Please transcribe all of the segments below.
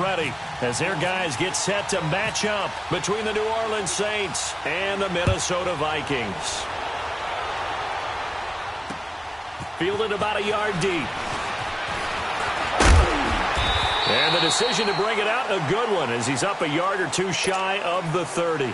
ready as their guys get set to match up between the New Orleans Saints and the Minnesota Vikings. Fielded about a yard deep. And the decision to bring it out, a good one, as he's up a yard or two shy of the 30.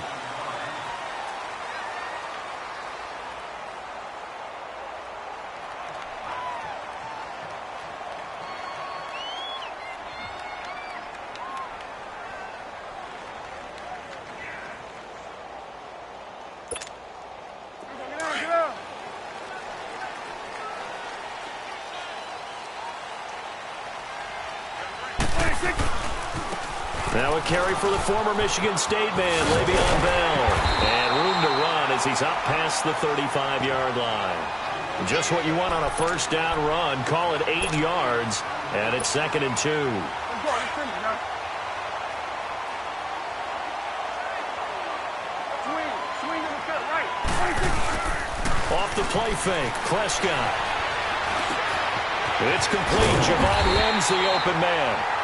Now a carry for the former Michigan State man, Le'Veon Bell. And room to run as he's up past the 35-yard line. Just what you want on a first down run. Call it 8 yards, and it's 2nd and 2. Off the play fake, Prescott. It's complete. Javon Wims the open man.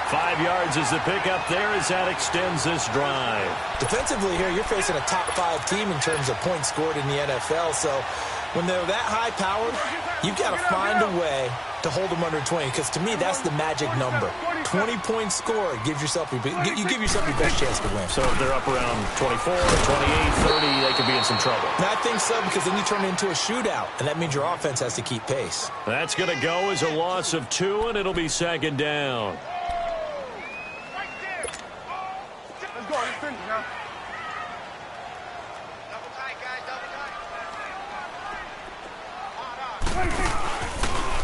5 yards is the pickup there as that extends this drive. Defensively here, you're facing a top 5 team in terms of points scored in the NFL. So when they're that high-powered, you've got to find a way to hold them under 20. Because to me, that's the magic number. 20 points scored. You give yourself your best chance to win. So if they're up around 24, 28, 30, they could be in some trouble. And I think so, because then you turn it into a shootout, and that means your offense has to keep pace. That's going to go as a loss of 2, and it'll be 2nd down.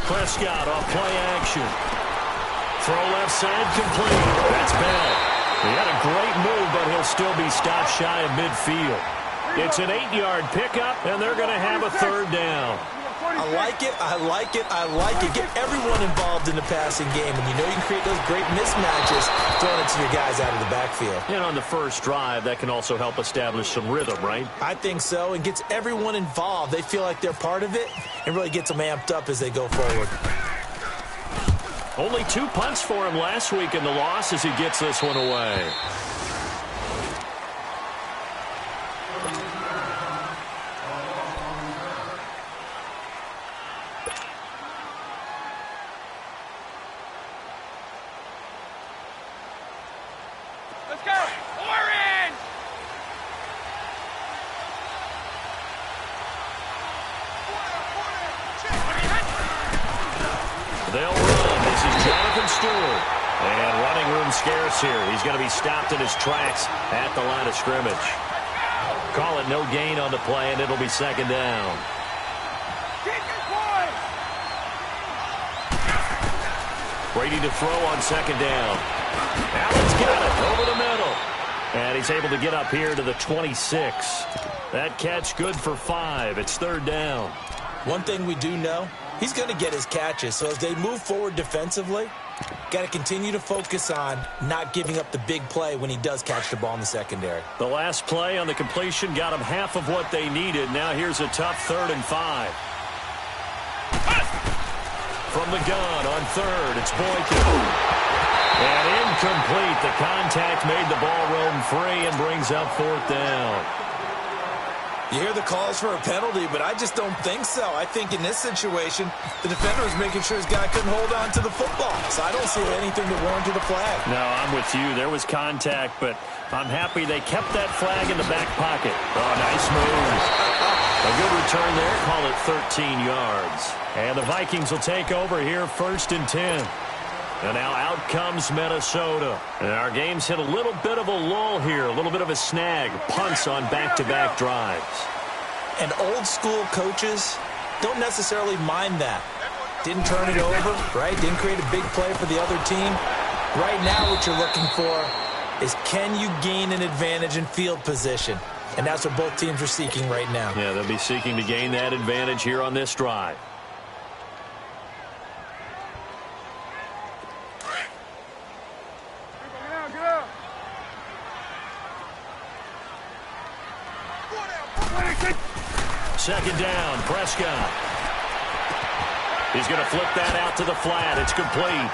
Prescott off play action. Throw left side complete. That's Bell. He had a great move, but he'll still be stopped shy of midfield. It's an 8-yard pickup, and they're going to have a 3rd down. I like it, I like it, I like it. Get everyone involved in the passing game, and you know you can create those great mismatches throwing it to your guys out of the backfield. And on the first drive, that can also help establish some rhythm, right? I think so, and gets everyone involved. They feel like they're part of it, and really gets them amped up as they go forward. Only 2 punts for him last week in the loss as he gets this one away. Here. He's going to be stopped in his tracks at the line of scrimmage. Call it no gain on the play, and it'll be 2nd down. Brady to throw on 2nd down. Allen's got it over the middle. And he's able to get up here to the 26. That catch good for 5. It's 3rd down. One thing we do know, he's going to get his catches. So as they move forward defensively, got to continue to focus on not giving up the big play when he does catch the ball in the secondary. The last play on the completion got him half of what they needed. Now here's a tough 3rd and 5. From the gun on 3rd, it's Boykin. And incomplete. The contact made the ball roam free and brings up 4th down. You hear the calls for a penalty, but I just don't think so. I think in this situation, the defender was making sure his guy couldn't hold on to the football. So I don't see anything to warrant to the flag. No, I'm with you. There was contact, but I'm happy they kept that flag in the back pocket. Oh, nice move. A good return there. Call it 13 yards. And the Vikings will take over here 1st and 10. And now out comes Minnesota. And our game's hit a little bit of a lull here, a little bit of a snag. Punts on back-to-back drives. And old-school coaches don't necessarily mind that. Didn't turn it over, right? Didn't create a big play for the other team. Right now what you're looking for is can you gain an advantage in field position? And that's what both teams are seeking right now. Yeah, they'll be seeking to gain that advantage here on this drive. Second down, Prescott. He's going to flip that out to the flat. It's complete.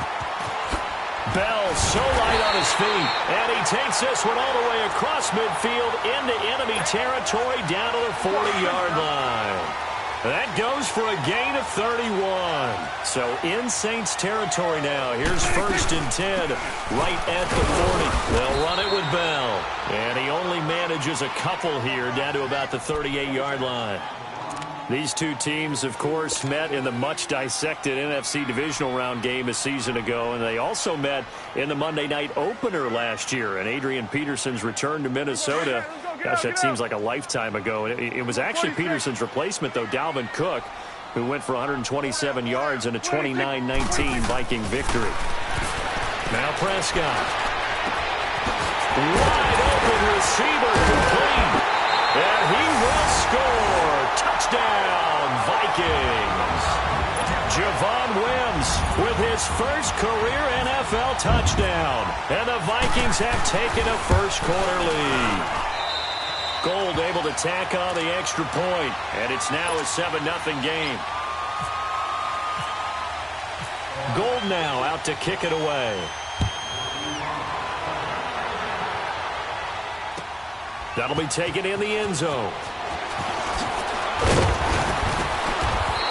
Bell so light on his feet, and he takes this one all the way across midfield into enemy territory down to the 40-yard line. That goes for a gain of 31. So in Saints territory now. Here's 1st and 10 right at the 40. They'll run it with Bell. And he only manages a couple here down to about the 38-yard line. These two teams, of course, met in the much-dissected NFC divisional round game a season ago, and they also met in the Monday night opener last year. And Adrian Peterson's return to Minnesota, gosh, that seems like a lifetime ago. It was actually Peterson's replacement, though, Dalvin Cook, who went for 127 yards in a 29-19 Viking victory. Now Prescott. Wide open receiver complete. And he will score. Touchdown, Vikings. Javon Wims with his first career NFL touchdown. And the Vikings have taken a first-quarter lead. Gold able to tack on the extra point, and it's now a 7-0 game. Gold now out to kick it away. That'll be taken in the end zone.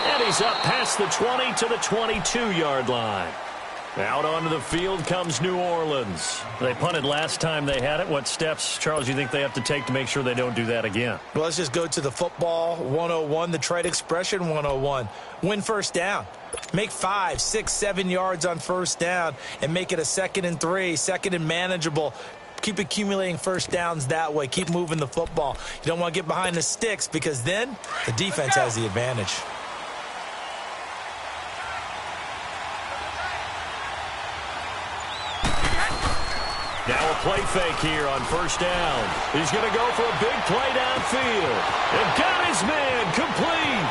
And he's up past the 20 to the 22-yard line. Out onto the field comes New Orleans. They punted last time they had it. What steps, Charles, do you think they have to take to make sure they don't do that again? Well, let's just go to the football 101, the trite expression 101. Win first down. Make 5, 6, 7 yards on first down and make it a 2nd and 3, 2nd and manageable. Keep accumulating first downs that way. Keep moving the football. You don't want to get behind the sticks because then the defense has the advantage. Now a play fake here on first down. He's going to go for a big play downfield. And got his man complete.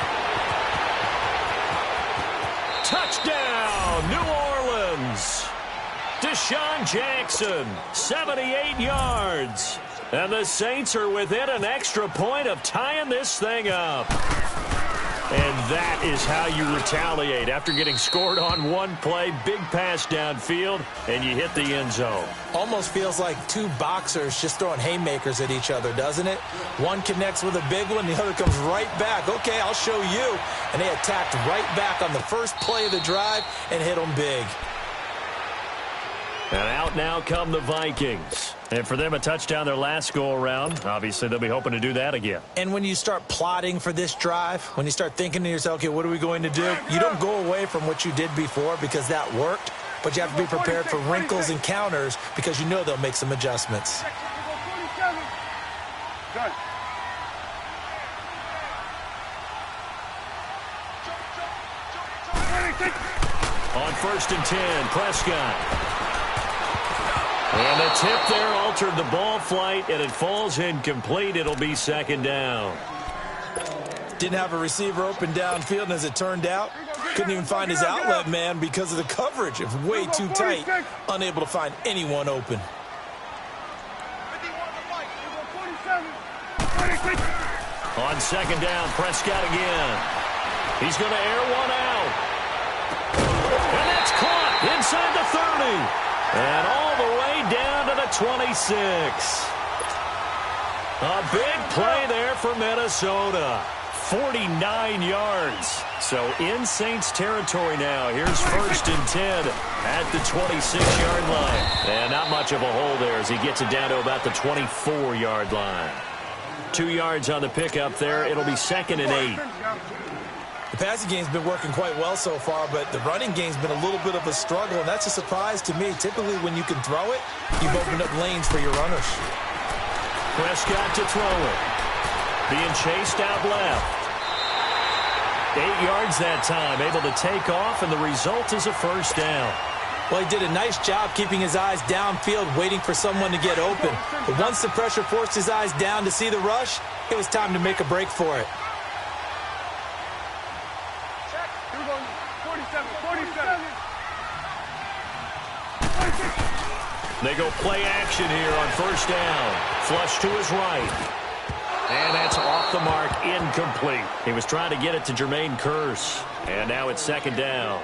Touchdown, New Orleans. Deshaun Jackson, 78 yards. And the Saints are within an extra point of tying this thing up. And that is how you retaliate after getting scored on one play, big pass downfield, and you hit the end zone. Almost feels like two boxers just throwing haymakers at each other, doesn't it? One connects with a big one, the other comes right back. Okay, I'll show you. And they attacked right back on the first play of the drive and hit them big. And out now come the Vikings. And for them, a touchdown their last go-around. Obviously, they'll be hoping to do that again. And when you start plotting for this drive, when you start thinking to yourself, okay, what are we going to do? You don't go away from what you did before because that worked, but you have to be prepared for wrinkles and counters because you know they'll make some adjustments. On 1st and 10, Prescott. And the tip there altered the ball flight, and it falls incomplete. It'll be 2nd down. Didn't have a receiver open downfield, and as it turned out, couldn't even find his outlet man because of the coverage. It was way too tight, unable to find anyone open. On 2nd down, Prescott again. He's going to air one out. And that's caught inside the 30. And all the way down to the 26. A big play there for Minnesota. 49 yards. So in Saints territory now. Here's 1st and 10 at the 26-yard line. And not much of a hole there as he gets it down to about the 24-yard line. 2 yards on the pickup there. It'll be 2nd and 8. The passing game's been working quite well so far, but the running game's been a little bit of a struggle, and that's a surprise to me. Typically, when you can throw it, you've opened up lanes for your runners. Prescott to throw it. Being chased out left. 8 yards that time, able to take off, and the result is a first down. Well, he did a nice job keeping his eyes downfield, waiting for someone to get open. But once the pressure forced his eyes down to see the rush, it was time to make a break for it. They go play action here on first down. Flush to his right. And that's off the mark, incomplete. He was trying to get it to Jermaine Kearse. And now it's 2nd down.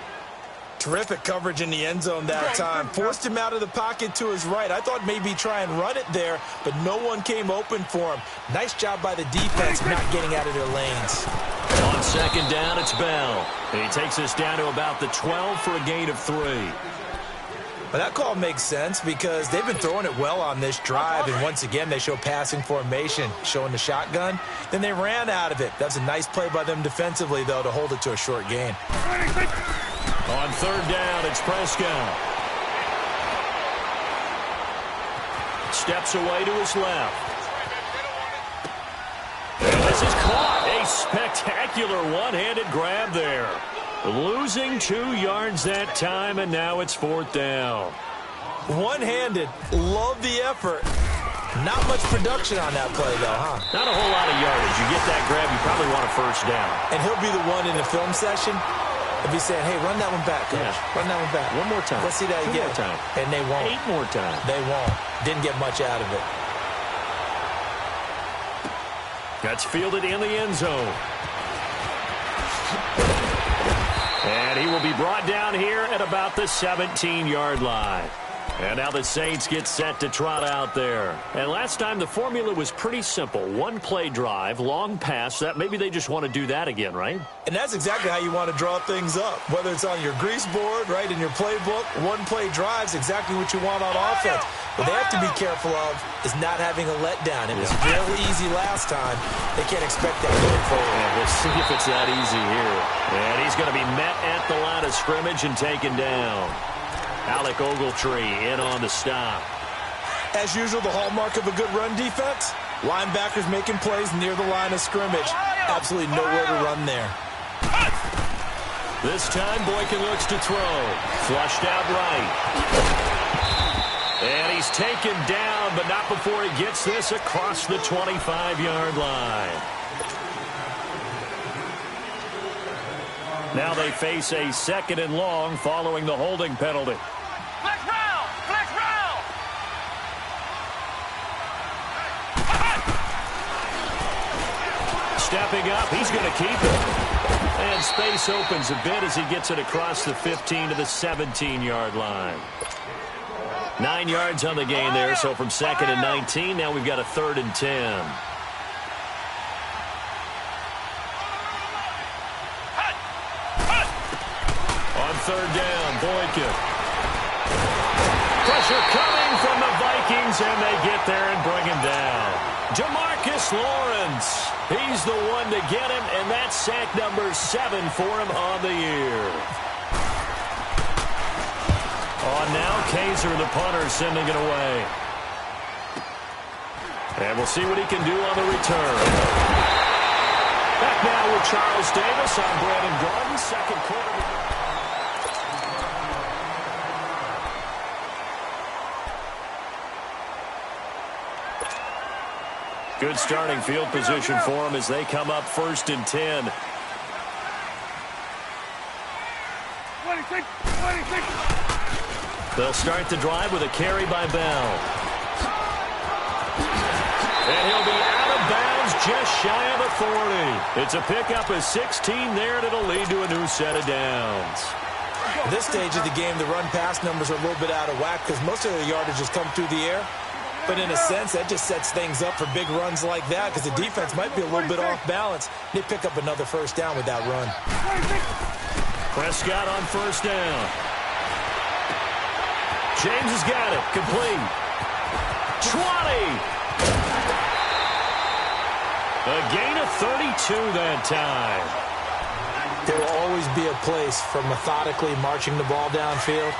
Terrific coverage in the end zone that time. Forced him out of the pocket to his right. I thought maybe try and run it there, but no one came open for him. Nice job by the defense not getting out of their lanes. On second down, it's Bell. He takes us down to about the 12 for a gain of 3. Well, that call makes sense because they've been throwing it well on this drive, and once again, they show passing formation, showing the shotgun. Then they ran out of it. That's a nice play by them defensively, though, to hold it to a short gain. On third down, it's Prescott. Steps away to his left. And this is caught. A spectacular one-handed grab there. Losing 2 yards that time, and now it's fourth down. One-handed. Love the effort. Not much production on that play, though, huh? Not a whole lot of yardage. You get that grab, you probably want a first down. And he'll be the one in the film session. If he's saying, hey, run that one back, coach. Yeah. Run that one back. One more time. Let's see that again. 2 more time. And they won't. 8 more times. They won't. Didn't get much out of it. That's fielded in the end zone. And he will be brought down here at about the 17-yard line. And now the Saints get set to trot out there. And last time the formula was pretty simple. 1-play drive, long pass. That maybe they just want to do that again, right? And that's exactly how you want to draw things up. Whether it's on your grease board, right, in your playbook, 1-play drive's exactly what you want on offense. What they have to be careful of is not having a letdown. It was real easy last time. They can't expect that going forward. Yeah, we'll see if it's that easy here. And he's going to be met at the line of scrimmage and taken down. Alec Ogletree in on the stop. As usual, the hallmark of a good run defense, linebackers making plays near the line of scrimmage. Absolutely nowhere to run there. This time, Boykin looks to throw. Flushed out right. And he's taken down, but not before he gets this across the 25-yard line. Now they face a 2nd and long following the holding penalty. Flex round! Flex round! Stepping up, he's going to keep it. And space opens a bit as he gets it across the 15 to the 17-yard line. 9 yards on the gain there, so from 2nd and 19, now we've got a 3rd and 10. Third down, Boykin. Pressure coming from the Vikings, and they get there and bring him down. Jamarcus Lawrence, he's the one to get him, and that's sack number 7 for him on the year. On now, Kaiser, the punter, sending it away. And we'll see what he can do on the return. Back now with Charles Davis on Brandon Garden, second quarter. Good starting field position for them as they come up 1st and 10. 26. They'll start the drive with a carry by Bell. And he'll be out of bounds just shy of the 40. It's a pickup of 16 there, and it'll lead to a new set of downs. At this stage of the game, the run-pass numbers are a little bit out of whack because most of their yardage has come through the air. But in a sense, that just sets things up for big runs like that because the defense might be a little bit off balance. They pick up another first down with that run. Prescott on first down. James has got it. Complete. 20. A gain of 32 that time. There will always be a place for methodically marching the ball downfield.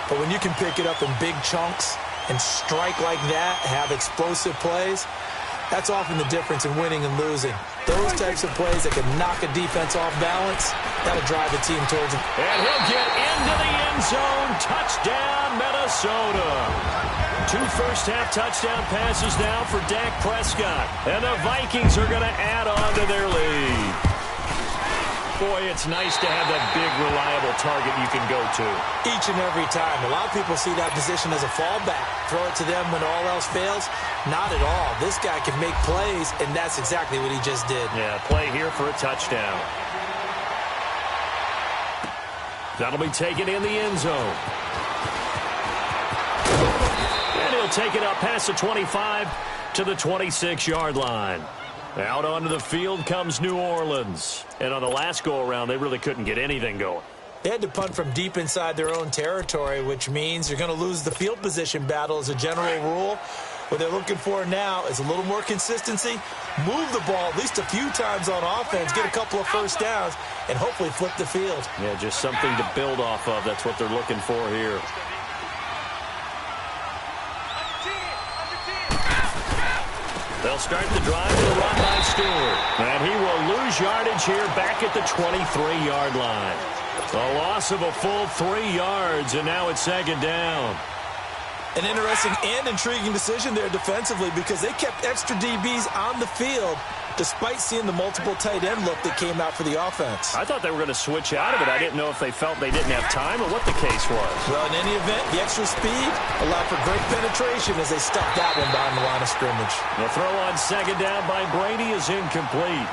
But when you can pick it up in big chunks and strike like that, have explosive plays, that's often the difference in winning and losing. Those types of plays that can knock a defense off balance, that'll drive the team towards it. And he'll get into the end zone. Touchdown, Minnesota. 2 first-half touchdown passes now for Dak Prescott. And the Vikings are going to add on to their lead. Boy, it's nice to have that big, reliable target you can go to. Each and every time. A lot of people see that position as a fallback. Throw it to them when all else fails. Not at all. This guy can make plays, and that's exactly what he just did. Yeah, play here for a touchdown. That'll be taken in the end zone. And he'll take it up past the 25 to the 26-yard line. Out onto the field comes New Orleans. And on the last go-around, they really couldn't get anything going. They had to punt from deep inside their own territory, which means you're going to lose the field position battle as a general rule. What they're looking for now is a little more consistency, move the ball at least a few times on offense, get a couple of first downs, and hopefully flip the field. Yeah, just something to build off of. That's what they're looking for here. They'll start the drive with a run by Stewart. And he will lose yardage here back at the 23-yard line. A loss of a full 3 yards, and now it's second down. An interesting and intriguing decision there defensively because they kept extra DBs on the field despite seeing the multiple tight end look that came out for the offense. I thought they were going to switch out of it. I didn't know if they felt they didn't have time or what the case was. Well, in any event, the extra speed allowed for great penetration as they stuffed that one behind the line of scrimmage. The throw on second down by Brady is incomplete.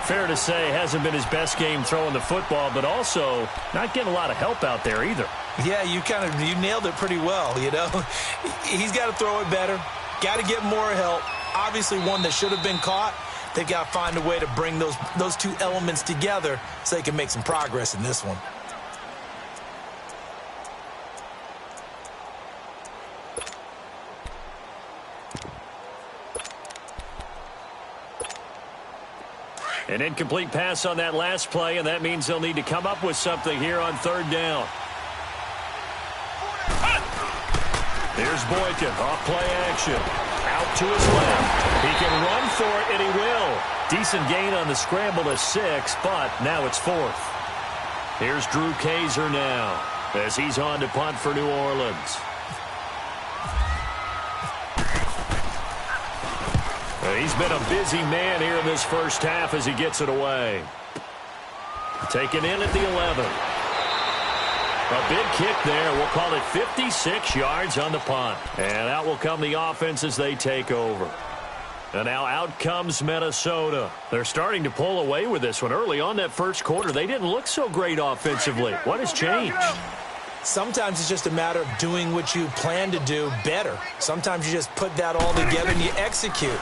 Fair to say, hasn't been his best game throwing the football, but also not getting a lot of help out there either. Yeah, you nailed it pretty well, you know. He's got to throw it better, got to get more help. Obviously one that should have been caught. They've got to find a way to bring those two elements together so they can make some progress in this one. An incomplete pass on that last play, and that means they'll need to come up with something here on third down. Here's Boykin, off play action. Out to his left. He can run for it, and he will. Decent gain on the scramble to 6, but now it's 4th. Here's Drew Kaiser now as he's on to punt for New Orleans. He's been a busy man here in this first half as he gets it away. Taken in at the 11. A big kick there. We'll call it 56 yards on the punt. And out will come the offense as they take over. And now out comes Minnesota. They're starting to pull away with this one. Early on that first quarter, they didn't look so great offensively. What has changed? Sometimes it's just a matter of doing what you plan to do better. Sometimes you just put that all together and you execute.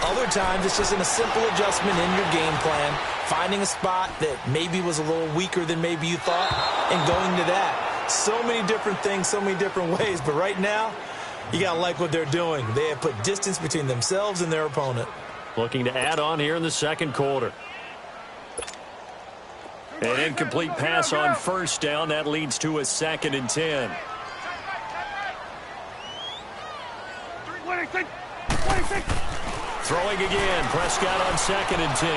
Other times it's just a simple adjustment in your game plan, finding a spot that maybe was a little weaker than maybe you thought, and going to that. So many different things, so many different ways, but right now, you got to like what they're doing. They have put distance between themselves and their opponent. Looking to add on here in the second quarter. An incomplete pass on first down. That leads to a 2nd and 10. 26. Throwing again. Prescott on 2nd and 10.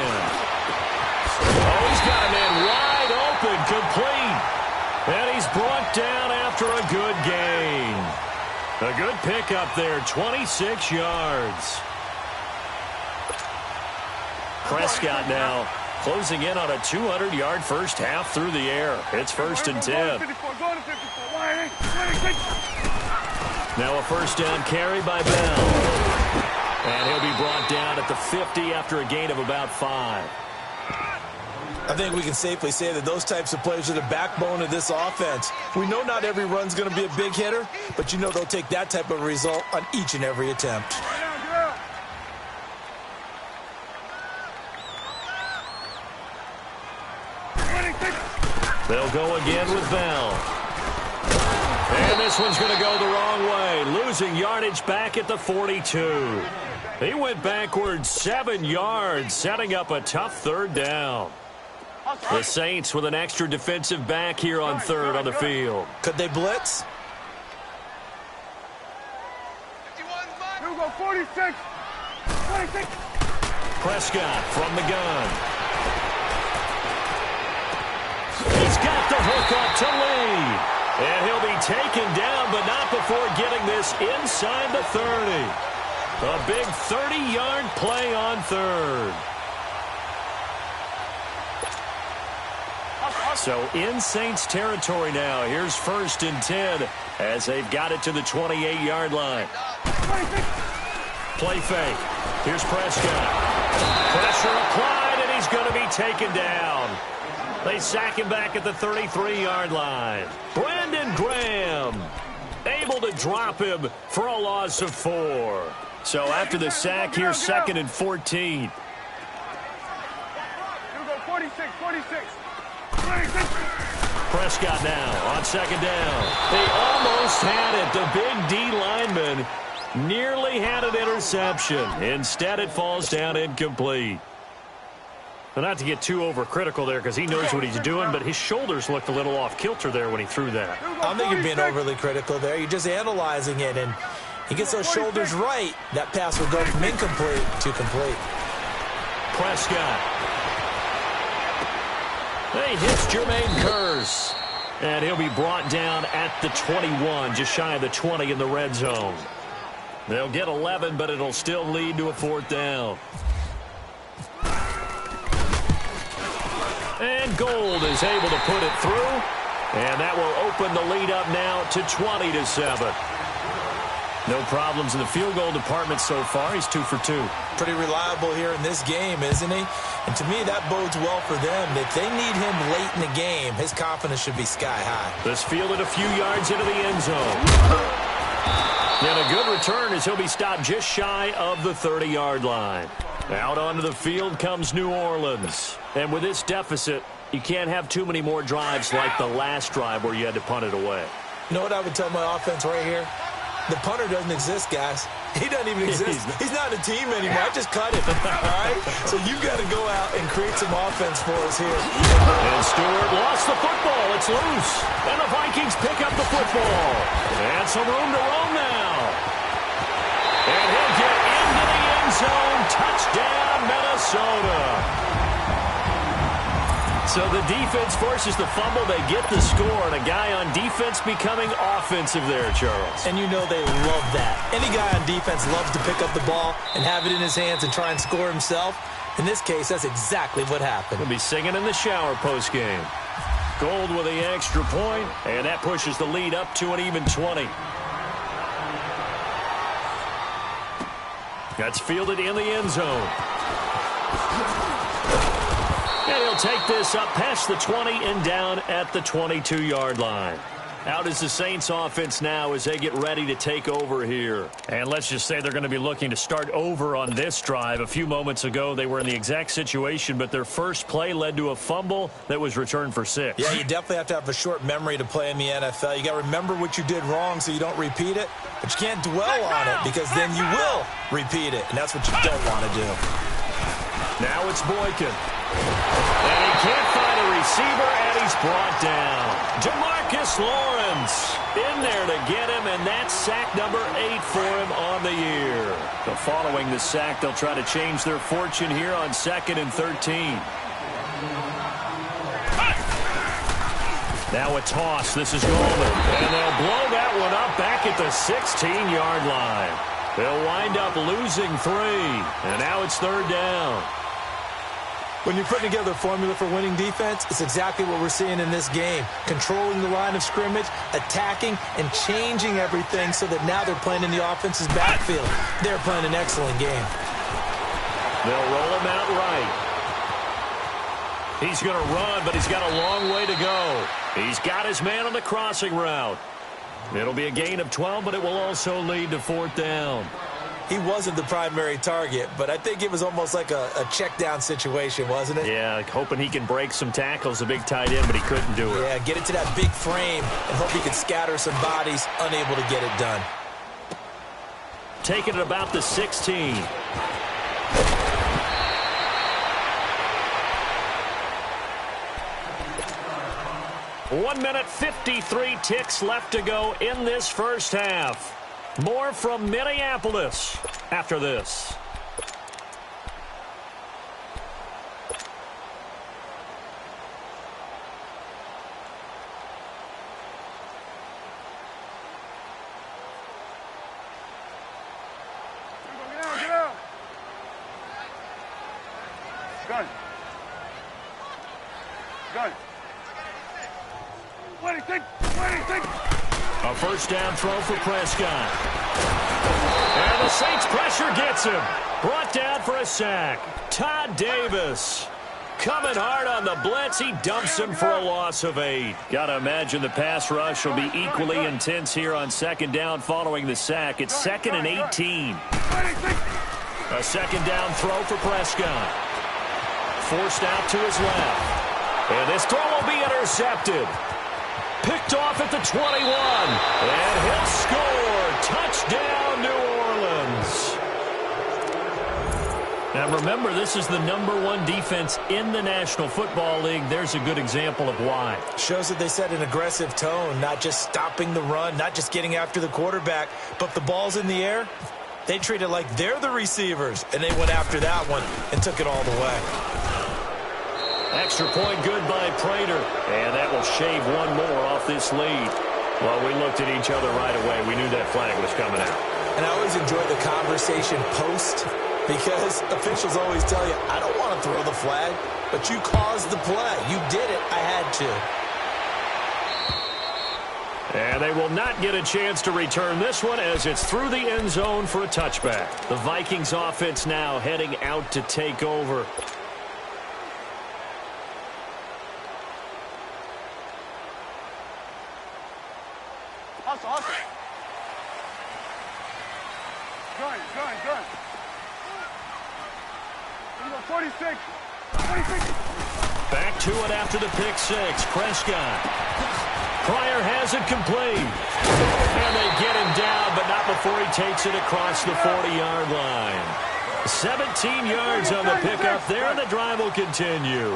Oh, he's got a man wide open, complete. And he's brought down after a good gain. A good pickup there, 26 yards. Prescott now closing in on a 200-yard first half through the air. It's 1st and 10. Now a first down carry by Bell. And he'll be brought down at the 50 after a gain of about 5. I think we can safely say that those types of plays are the backbone of this offense. We know not every run's going to be a big hitter, but you know they'll take that type of result on each and every attempt. They'll go again with Bell. And this one's going to go the wrong way, losing yardage back at the 42. He went backwards 7 yards, setting up a tough third down. The Saints with an extra defensive back here on third on the field. Could they blitz? Here we go, 46. 26. Prescott from the gun. He's got the hook up to Lee. And he'll be taken down, but not before getting this inside the 30. A big 30-yard play on third. So in Saints territory now. Here's 1st and 10 as they've got it to the 28-yard line. Play fake. Here's Prescott. Pressure applied, and he's going to be taken down. They sack him back at the 33-yard line. Brandon Graham able to drop him for a loss of 4. So after the sack, here's 2nd and 14. You go 46, 46. 46. Prescott now on 2nd down. They almost had it. The big D lineman nearly had an interception. Instead, it falls down incomplete. But not to get too overcritical there because he knows what he's doing, but his shoulders looked a little off kilter there when he threw that. I don't think you're being overly critical there. You're just analyzing it, and he gets those shoulders right. That pass will go from incomplete to complete. Prescott. He hits Jermaine Kearse. And he'll be brought down at the 21, just shy of the 20 in the red zone. They'll get 11, but it'll still lead to a 4th down. And Gold is able to put it through. And that will open the lead up now to 20-7. No problems in the field goal department so far. He's 2 for 2. Pretty reliable here in this game, isn't he? And to me, that bodes well for them. If they need him late in the game, his confidence should be sky high. This fielded a few yards into the end zone. And a good return as he'll be stopped just shy of the 30-yard line. Out onto the field comes New Orleans. And with this deficit, you can't have too many more drives like the last drive where you had to punt it away. You know what I would tell my offense right here? The punter doesn't exist, guys. He doesn't even exist. He's not a team anymore. I just cut him. All right? So you've got to go out and create some offense for us here. And Stewart lost the football. It's loose. And the Vikings pick up the football. And some room to roam now. And he'll get into the end zone. Touchdown, Minnesota. So the defense forces the fumble. They get the score, and a guy on defense becoming offensive there, Charles. And you know they love that. Any guy on defense loves to pick up the ball and have it in his hands and try and score himself. In this case, that's exactly what happened. He'll be singing in the shower postgame. Gold with the extra point, and that pushes the lead up to an even 20. That's fielded in the end zone. And he'll take this up past the 20 and down at the 22-yard line. Out is the Saints offense now as they get ready to take over here. And let's just say they're going to be looking to start over on this drive. A few moments ago, they were in the exact situation, but their first play led to a fumble that was returned for 6. Yeah, you definitely have to have a short memory to play in the NFL. You got to remember what you did wrong so you don't repeat it, but you can't dwell on it because then you will repeat it, and that's what you don't want to do. Now it's Boykin. And he can't find a receiver, and he's brought down. Demarcus Lawrence in there to get him, and that's sack number 8 for him on the year. So following the sack, they'll try to change their fortune here on 2nd and 13. Now a toss. This is Goldman. And they'll blow that one up back at the 16-yard line. They'll wind up losing 3, and now it's 3rd down. When you're putting together a formula for winning defense, it's exactly what we're seeing in this game. Controlling the line of scrimmage, attacking, and changing everything so that now they're playing in the offense's backfield. They're playing an excellent game. They'll roll him out right. He's going to run, but he's got a long way to go. He's got his man on the crossing route. It'll be a gain of 12, but it will also lead to 4th down. He wasn't the primary target, but I think it was almost like a check-down situation, wasn't it? Yeah, like hoping he can break some tackles, a big tight end, but he couldn't do it. Yeah, get it to that big frame and hope he could scatter some bodies, unable to get it done. Taking it about the 16. 1 minute 53 ticks left to go in this first half. More from Minneapolis after this. Get out. Gun. 26. A first down throw for Prescott. And the Saints pressure gets him. Brought down for a sack. Todd Davis coming hard on the blitz. He dumps him for a loss of 8. Got to imagine the pass rush will be equally intense here on second down following the sack. It's 2nd and 18. A second down throw for Prescott. Forced out to his left. And this throw will be intercepted. Picked off at the 21. And he'll score. Touchdown, New Orleans. Now remember, this is the #1 defense in the National Football League. There's a good example of why. Shows that they set an aggressive tone, not just stopping the run, not just getting after the quarterback, but if the ball's in the air, they treat it like they're the receivers, and they went after that one and took it all the way. Extra point good by Prater, and that will shave one more off this lead. Well, we looked at each other right away. We knew that flag was coming out. And I always enjoy the conversation post, because officials always tell you, I don't want to throw the flag, but you caused the play. You did it. I had to. And they will not get a chance to return this one as it's through the end zone for a touchback. The Vikings offense now heading out to take over. Hustle, hustle. Gun. Here we go, 46. 46. Back to it after the pick six. Prescott. Pryor has it complete. And they get him down, but not before he takes it across the 40-yard line. 17 yards on the pickup there, and the drive will continue.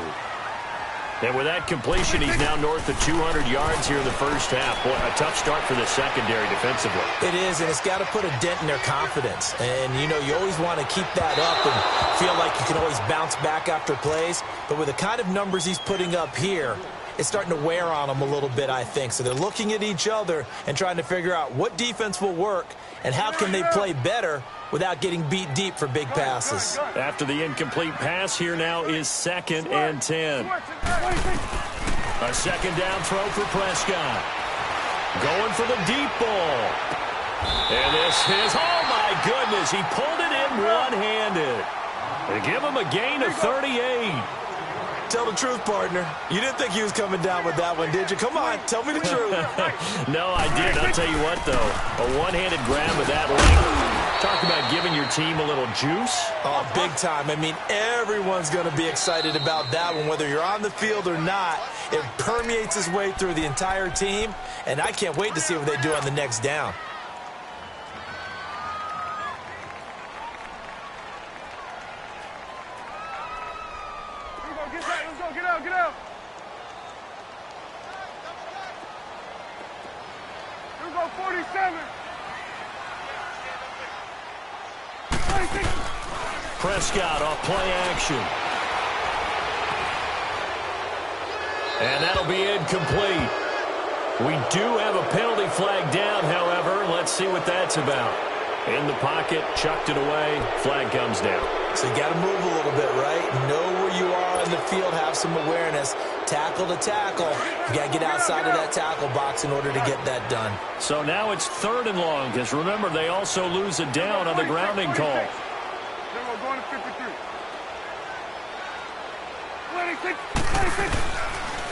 And with that completion, he's now north of 200 yards here in the first half. Boy, a tough start for the secondary defensively. It is, and it's got to put a dent in their confidence. And, you know, you always want to keep that up and feel like you can always bounce back after plays. But with the kind of numbers he's putting up here, it's starting to wear on them a little bit, I think. So they're looking at each other and trying to figure out what defense will work and how can they play better without getting beat deep for big passes. After the incomplete pass, here now is 2nd and 10. A second down throw for Prescott. Going for the deep ball. And this is, oh my goodness, he pulled it in one-handed. They give him a gain of 38. Tell the truth, partner. You didn't think he was coming down with that one, did you? Come on, tell me the truth. No, I did. I'll tell you what, though. A one-handed grab with that length. Talk about giving your team a little juice. Oh, big time. I mean, everyone's going to be excited about that one, whether you're on the field or not. It permeates its way through the entire team, and I can't wait to see what they do on the next down. Get out. Here we go, 47. 26. Prescott off play action. And that'll be incomplete. We do have a penalty flag down, however. Let's see what that's about. In the pocket, chucked it away, flag comes down. So you got to move a little bit, right? Know where you are in the field, have some awareness. Tackle to tackle. You got to get outside of that tackle box in order to get that done. So now it's 3rd and long, because remember, they also lose a down on the grounding call. Then we're going to 53. 26.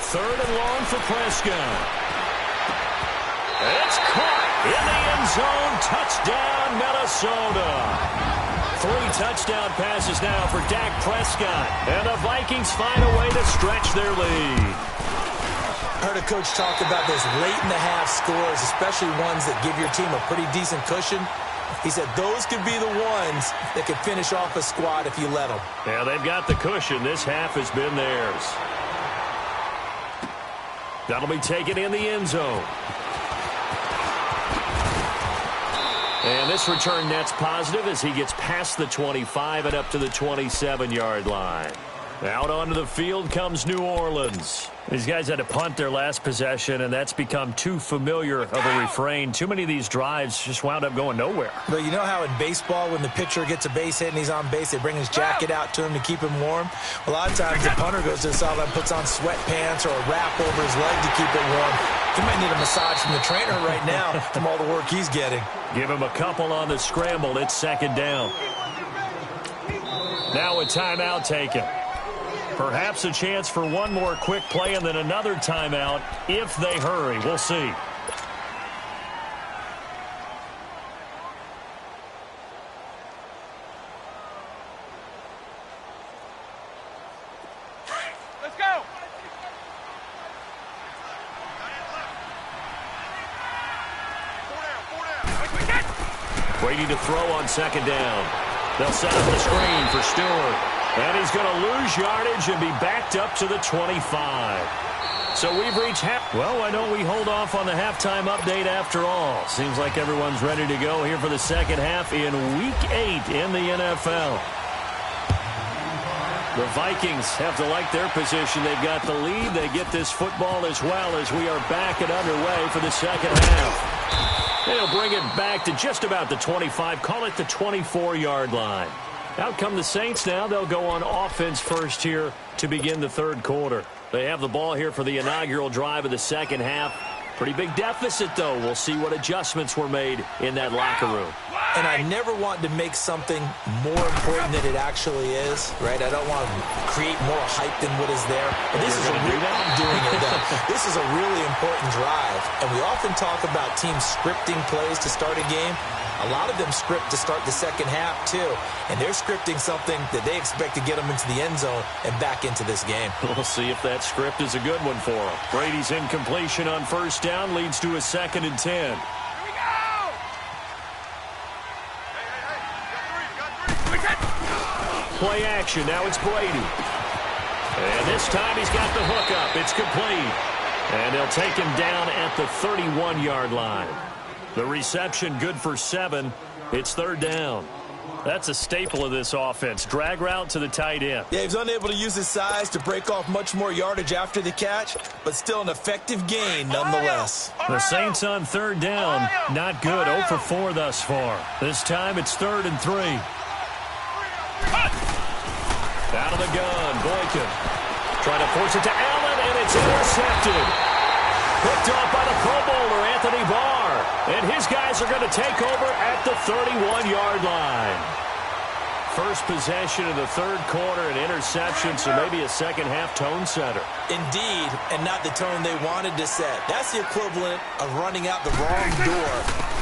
3rd and long for Prescott. It's caught in the end zone. Touchdown, Minnesota. 3 touchdown passes now for Dak Prescott. And the Vikings find a way to stretch their lead. I heard a coach talk about those late-in-the-half scores, especially ones that give your team a pretty decent cushion. He said those could be the ones that could finish off a squad if you let them. Yeah, they've got the cushion. This half has been theirs. That'll be taken in the end zone. And this return net's positive as he gets past the 25 and up to the 27-yard line. Out onto the field comes New Orleans. These guys had to punt their last possession, and that's become too familiar of a refrain. Too many of these drives just wound up going nowhere. But you know how in baseball, when the pitcher gets a base hit and he's on base, they bring his jacket out to him to keep him warm? A lot of times the punter goes to the sideline, puts on sweatpants or a wrap over his leg to keep it warm. He might need a massage from the trainer right now from all the work he's getting. Give him a couple on the scramble. It's 2nd down. Now a timeout taken. Perhaps a chance for one more quick play and then another timeout if they hurry. We'll see. Let's go. Brady to throw on second down. They'll set up the screen for Stewart. And he's going to lose yardage and be backed up to the 25. So we've reached half. Well, why don't we hold off on the halftime update after all? Seems like everyone's ready to go here for the second half in Week 8 in the NFL. The Vikings have to like their position. They've got the lead. They get this football as well as we are back and underway for the second half. They'll bring it back to just about the 25. Call it the 24-yard line. Out come the Saints now. They'll go on offense first here to begin the third quarter. They have the ball here for the inaugural drive of the second half. Pretty big deficit, though. We'll see what adjustments were made in that locker room. And I never want to make something more important than it actually is, right? I don't want to create more hype than what is there. But this is a really, I'm doing it though. This is a really important drive. And we often talk about teams scripting plays to start a game. A lot of them script to start the second half, too. And they're scripting something that they expect to get them into the end zone and back into this game. We'll see if that script is a good one for them. Brady's incompletion on first down leads to a 2nd and 10. Here we go. Hey. Play action. Now it's Brady. And this time he's got the hookup. It's complete. And they'll take him down at the 31-yard line. The reception good for 7. It's third down. That's a staple of this offense. Drag route to the tight end. Yeah, he was unable to use his size to break off much more yardage after the catch, but still an effective gain nonetheless. The Saints on third down. Not good. 0 for 4 thus far. This time it's 3rd and 3. Out of the gun. Boykin trying to force it to Allen, and it's intercepted. Picked off by the Pro Bowler, Anthony Barr. And his guys are going to take over at the 31-yard line. First possession of the third quarter, an interception, so maybe a second-half tone setter. Indeed, and not the tone they wanted to set. That's the equivalent of running out the wrong door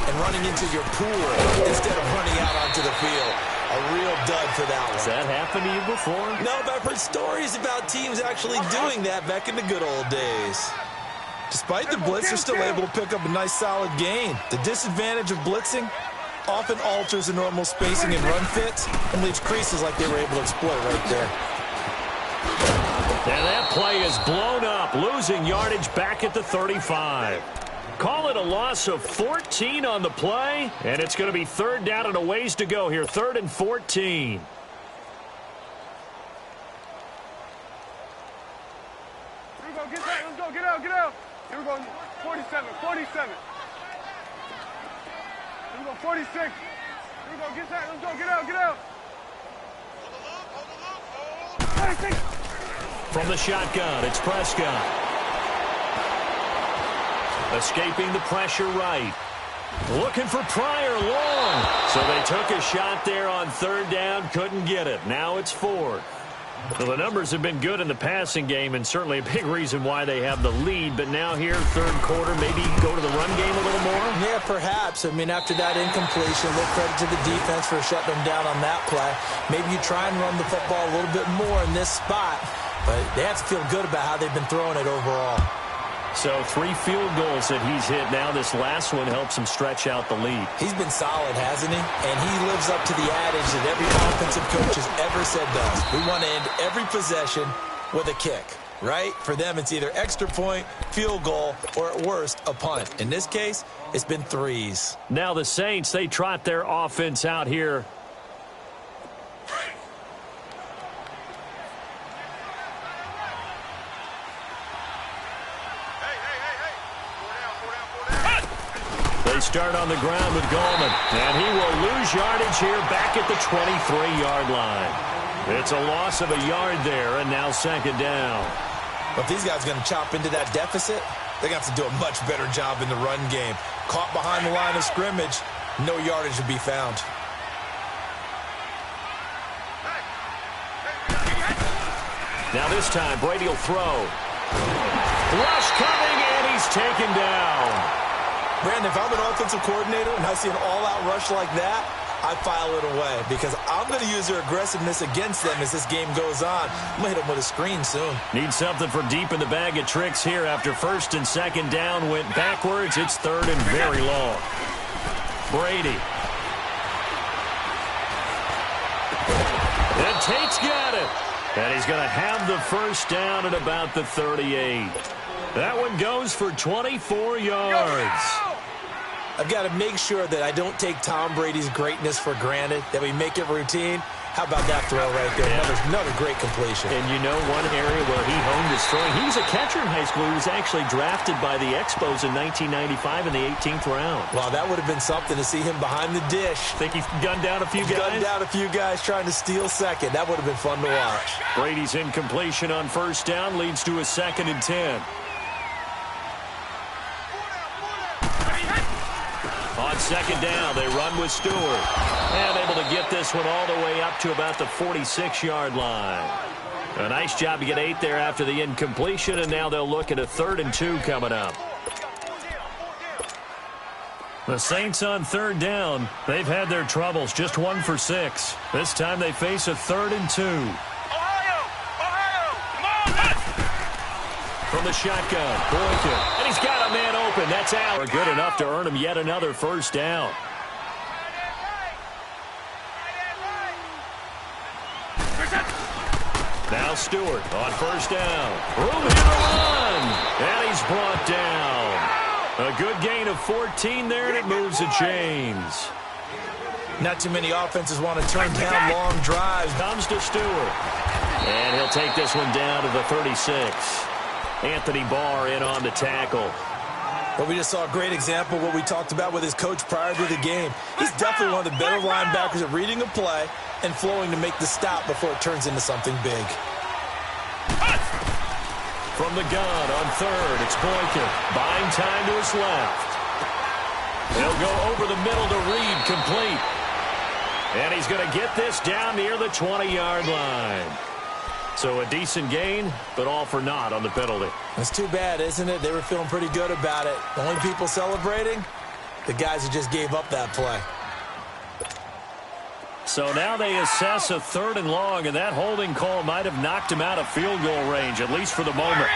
and running into your pool instead of running out onto the field. A real dud for that one. Has that happened to you before? No, but I've heard stories about teams actually doing that back in the good old days. Despite the blitz, they're still able to pick up a nice solid gain. The disadvantage of blitzing often alters the normal spacing and run fits and leaves creases like they were able to exploit right there. And that play is blown up, losing yardage back at the 35. Call it a loss of 14 on the play, and it's going to be third down and a ways to go here, 3rd and 14. Here we go. Get that. Let's go. Get out. Get out. Here we go. 47. 47. Here we go. 46. Here we go. Get that. Let's go. Get out. Get out. 46. From the shotgun, it's Prescott. Escaping the pressure right. Looking for Pryor long. So they took a shot there on third down, couldn't get it. Now it's 4th. Well, the numbers have been good in the passing game and certainly a big reason why they have the lead. But now here, third quarter, maybe go to the run game a little more? Yeah, perhaps. I mean, after that incompletion, a little credit to the defense for shutting them down on that play. Maybe you try and run the football a little bit more in this spot. But they have to feel good about how they've been throwing it overall. So 3 field goals that he's hit now. This last one helps him stretch out the lead. He's been solid, hasn't he? And he lives up to the adage that every offensive coach has ever said does. We want to end every possession with a kick, right? For them, it's either extra point, field goal, or at worst, a punt. In this case, it's been 3s. Now the Saints, they trot their offense out here. They start on the ground with Gallman, and he will lose yardage here back at the 23-yard line. It's a loss of a yard there, and now second down. But if these guys are going to chop into that deficit, they're going to have to do a much better job in the run game. Caught behind the line of scrimmage, no yardage to be found. Now this time, Brady will throw. Rush coming, and he's taken down. Brandon, if I'm an offensive coordinator and I see an all-out rush like that, I file it away because I'm going to use their aggressiveness against them as this game goes on. I'm going to hit them with a screen soon. Need something for deep in the bag of tricks here after first and second down went backwards. It's third and very long. Brady. And Tate's got it. And he's going to have the first down at about the 38. That one goes for 24 yards. I've got to make sure that I don't take Tom Brady's greatness for granted, that we make it routine. How about that throw right there? Yeah. Another great completion. And you know one area where he honed his throwing? He was a catcher in high school. He was actually drafted by the Expos in 1995 in the 18th round. Wow, that would have been something to see him behind the dish. Think he's gunned down a few guys? Gunned down a few guys trying to steal second. That would have been fun to watch. Brady's incompletion on first down leads to a 2nd and 10. On second down, they run with Stewart. And able to get this one all the way up to about the 46-yard line. A nice job to get 8 there after the incompletion, and now they'll look at a 3rd and 2 coming up. The Saints on third down. They've had their troubles, just 1 for 6. This time they face a 3rd and 2. From the shotgun, Boykin. And he's got a man open. That's out. Good enough to earn him yet another first down. Now Stewart on first down. Room here to run. And he's brought down. A good gain of 14 there, and it moves the chains. Not too many offenses want to turn down long drives. Comes to Stewart. And he'll take this one down to the 36. Anthony Barr in on the tackle. Well, we just saw a great example of what we talked about with his coach prior to the game. He's definitely one of the better linebackers at reading a play and flowing to make the stop before it turns into something big. From the gun on third, it's Boykin. Buying time to his left. He'll go over the middle to Reed, complete. And he's going to get this down near the 20-yard line. So a decent gain, but all for naught on the penalty. It's too bad, isn't it? They were feeling pretty good about it. The only people celebrating, the guys who just gave up that play. So now they assess a 3rd and long, and that holding call might have knocked him out of field goal range, at least for the moment.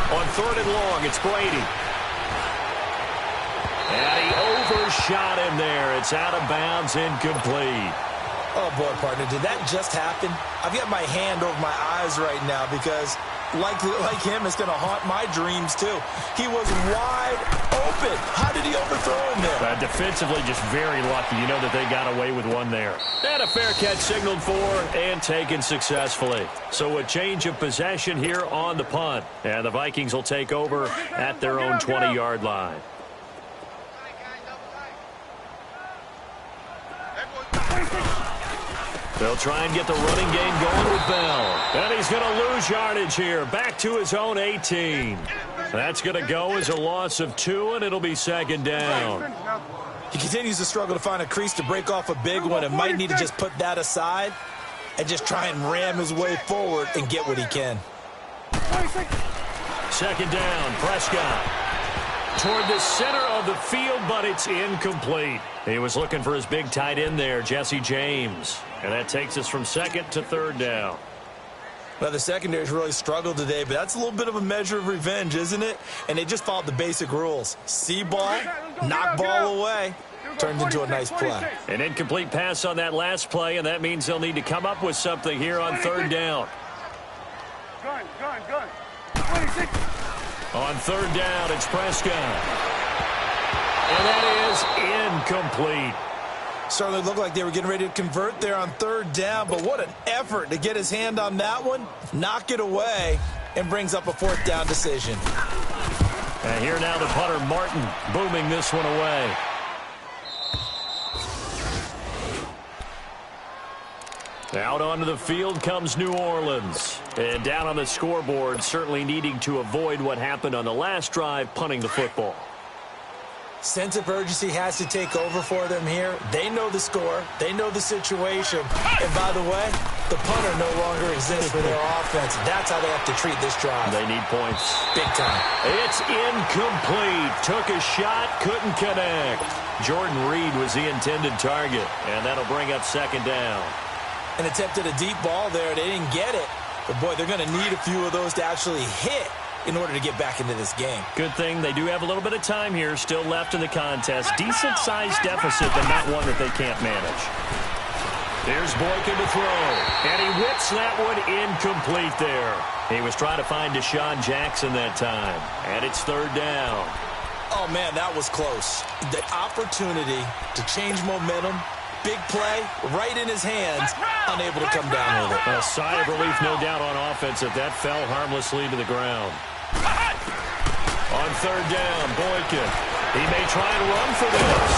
On 3rd and long, it's Brady. And he overshot him there. It's out of bounds, incomplete. Oh, boy, partner, did that just happen? I've got my hand over my eyes right now because, like him, it's going to haunt my dreams, too. He was wide open. How did he overthrow him there? Defensively, just very lucky. You know that they got away with one there. And a fair catch signaled for and taken successfully. So a change of possession here on the punt. And the Vikings will take over at their own 20-yard line. They'll try and get the running game going with Bell. And he's going to lose yardage here. Back to his own 18. That's going to go as a loss of 2, and it'll be 2nd down. He continues to struggle to find a crease to break off a big one and might need to just put that aside and just try and ram his way forward and get what he can. 2nd down, Prescott. Toward the center of the field, but it's incomplete. He was looking for his big tight end there, Jesse James. And that takes us from 2nd to 3rd down. Well, the secondary's really struggled today, but that's a little bit of a measure of revenge, isn't it? And they just followed the basic rules. See ball, knock ball away. Turns into a nice play. An incomplete pass on that last play, and that means they'll need to come up with something here on 3rd down. Gun. 26. On 3rd down, it's Prescott. And that is incomplete. Certainly looked like they were getting ready to convert there on 3rd down, but what an effort to get his hand on that one, knock it away, and brings up a 4th down decision. And here now the punter, Martin, booming this one away. Out onto the field comes New Orleans. And down on the scoreboard, certainly needing to avoid what happened on the last drive, punting the football. Sense of urgency has to take over for them here. They know the score. They know the situation. And by the way, the punter no longer exists for their offense. That's how they have to treat this drive. They need points. Big time. It's incomplete. Took a shot, couldn't connect. Jordan Reed was the intended target, and that'll bring up second down. An attempt at a deep ball there. They didn't get it. But, boy, they're going to need a few of those to actually hit in order to get back into this game. Good thing they do have a little bit of time here still left in the contest. Decent-sized deficit, but not one that they can't manage. Here's Boykin to throw, and he whips that one incomplete there. He was trying to find Deshaun Jackson that time, and it's third down. Oh, man, that was close. The opportunity to change momentum, big play, right in his hands, unable to come down with it. A sigh of relief, no doubt, on offense that fell harmlessly to the ground. On third down, Boykin. He may try and run for this,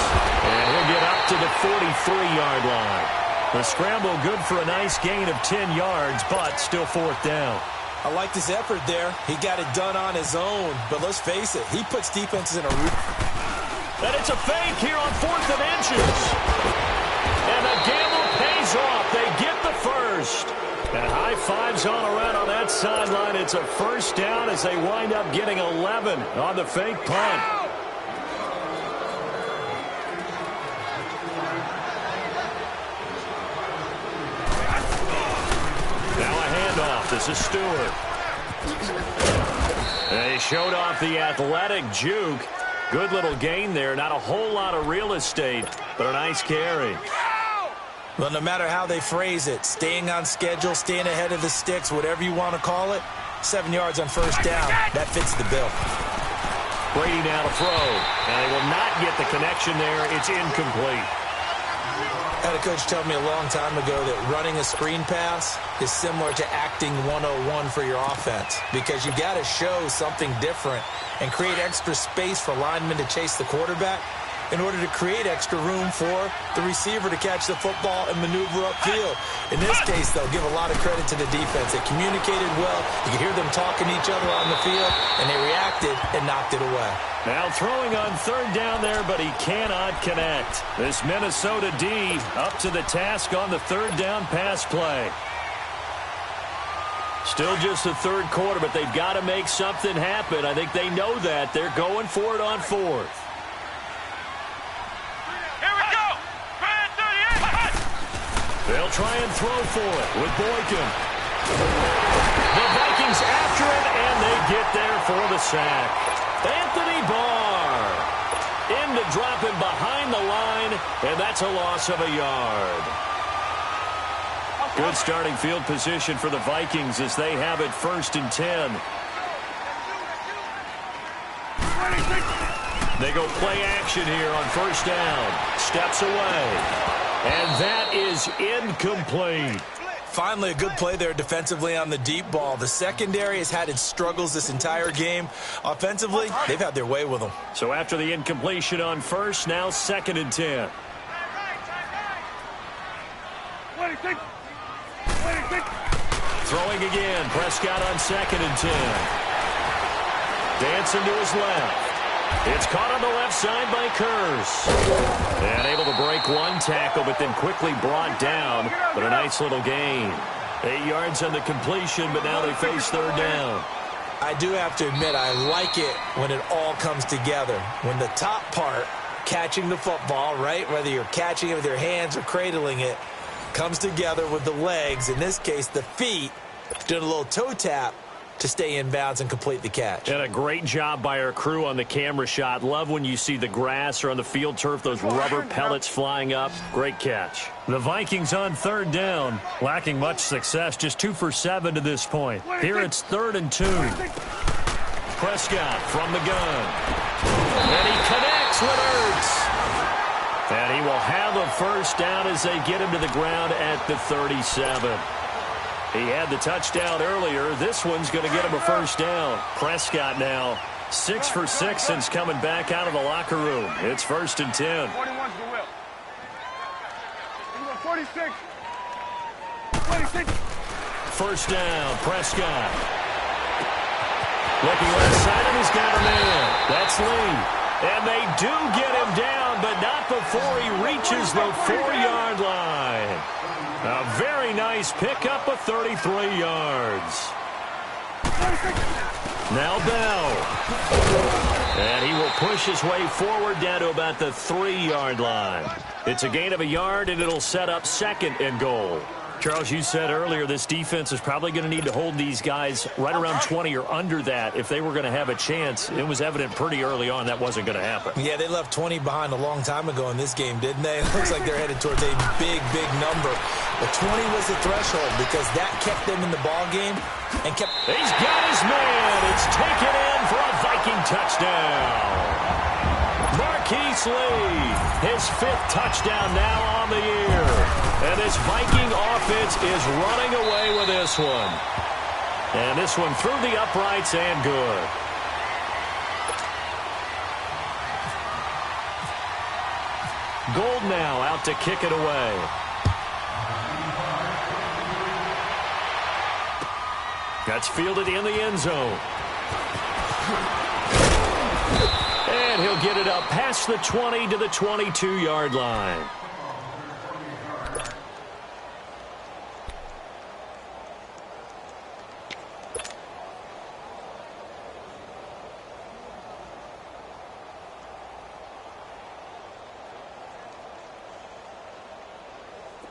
and he'll get up to the 43-yard line. The scramble good for a nice gain of 10 yards, but still fourth down. I like his effort there. He got it done on his own, but let's face it, he puts defenses in a... And it's a fake here on 4th and inches. And the gamble pays off. They get the first. And high fives all around on that sideline. It's a first down as they wind up getting 11 on the fake punt. Now a handoff. This is Stewart. They showed off the athletic juke. Good little gain there. Not a whole lot of real estate, but a nice carry. Well, no matter how they phrase it, staying on schedule, staying ahead of the sticks, whatever you want to call it, 7 yards on first down, that fits the bill. Brady now to throw, and they will not get the connection there. It's incomplete. I had a coach tell me a long time ago that running a screen pass is similar to acting 101 for your offense because you got to show something different and create extra space for linemen to chase the quarterback in order to create extra room for the receiver to catch the football and maneuver upfield. In this case, they'll give a lot of credit to the defense. They communicated well. You could hear them talking to each other on the field, and they reacted and knocked it away. Now throwing on third down there, but he cannot connect. This Minnesota D up to the task on the third down pass play. Still just the third quarter, but they've got to make something happen. I think they know that. They're going for it on fourth. They'll try and throw for it with Boykin. The Vikings after it, and they get there for the sack. Anthony Barr in to drop him behind the line, and that's a loss of a yard. Good starting field position for the Vikings as they have it 1st and 10. They go play action here on first down. Steps away. And that is incomplete. Finally, a good play there defensively on the deep ball. The secondary has had its struggles this entire game. Offensively, they've had their way with them. So after the incompletion on first, now 2nd and 10. Throwing again. Prescott on 2nd and 10. Dancing to his left. It's caught on the left side by Kurz. And able to break one tackle, but then quickly brought down. But a nice little gain. 8 yards on the completion, but now they face third down. I do have to admit, I like it when it all comes together. When the top part, catching the football, right, whether you're catching it with your hands or cradling it, comes together with the legs, in this case the feet, doing a little toe tap to stay in bounds and complete the catch. And a great job by our crew on the camera shot. Love when you see the grass or on the field turf, those rubber pellets flying up. Great catch. The Vikings on third down, lacking much success, just 2 for 7 to this point. Here it's 3rd and 2. Prescott from the gun. And he connects with Ertz. And he will have a first down as they get him to the ground at the 37. He had the touchdown earlier. This one's going to get him a first down. Prescott now 6 for 6 since coming back out of the locker room. It's 1st and 10. 41's the will. 46. 46. First down, Prescott. Looking left side, and he's got a man. That's Lee. And they do get him down, but not before he reaches the 4-yard line. A very nice pickup of 33 yards. Now Bell. And he will push his way forward down to about the 3-yard line. It's a gain of a yard, and it'll set up 2nd and goal. Charles, you said earlier this defense is probably going to need to hold these guys right around 20 or under that if they were going to have a chance. It was evident pretty early on that wasn't going to happen. Yeah, they left 20 behind a long time ago in this game, didn't they? It looks like they're headed towards a big, big number. But 20 was the threshold because that kept them in the ball game and kept... He's got his man. It's taken in for a Viking touchdown. Marquise Lee, his 5th touchdown now on the year. And this Viking offense is running away with this one. And this one through the uprights and good. Gold now out to kick it away. That's fielded in the end zone. And he'll get it up past the 20 to the 22-yard line.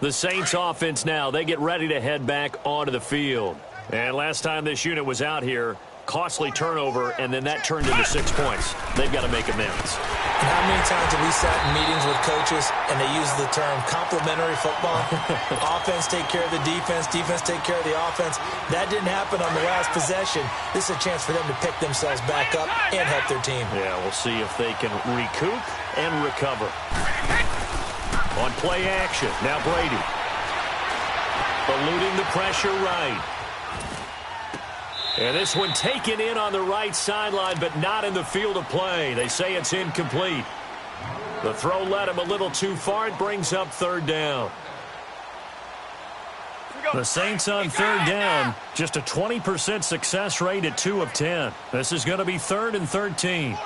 The Saints offense now, they get ready to head back onto the field. And last time this unit was out here, costly turnover, and then that turned into 6 points. They've got to make amends. And how many times have we sat in meetings with coaches and they use the term complementary football? Offense take care of the defense, defense take care of the offense. That didn't happen on the last possession. This is a chance for them to pick themselves back up and help their team. Yeah, we'll see if they can recoup and recover. On play action, now Brady. Eluding the pressure right. And this one taken in on the right sideline, but not in the field of play. They say it's incomplete. The throw led him a little too far. It brings up 3rd down. The Saints on 3rd down, just a 20% success rate at 2 of 10. This is going to be 3rd and 13.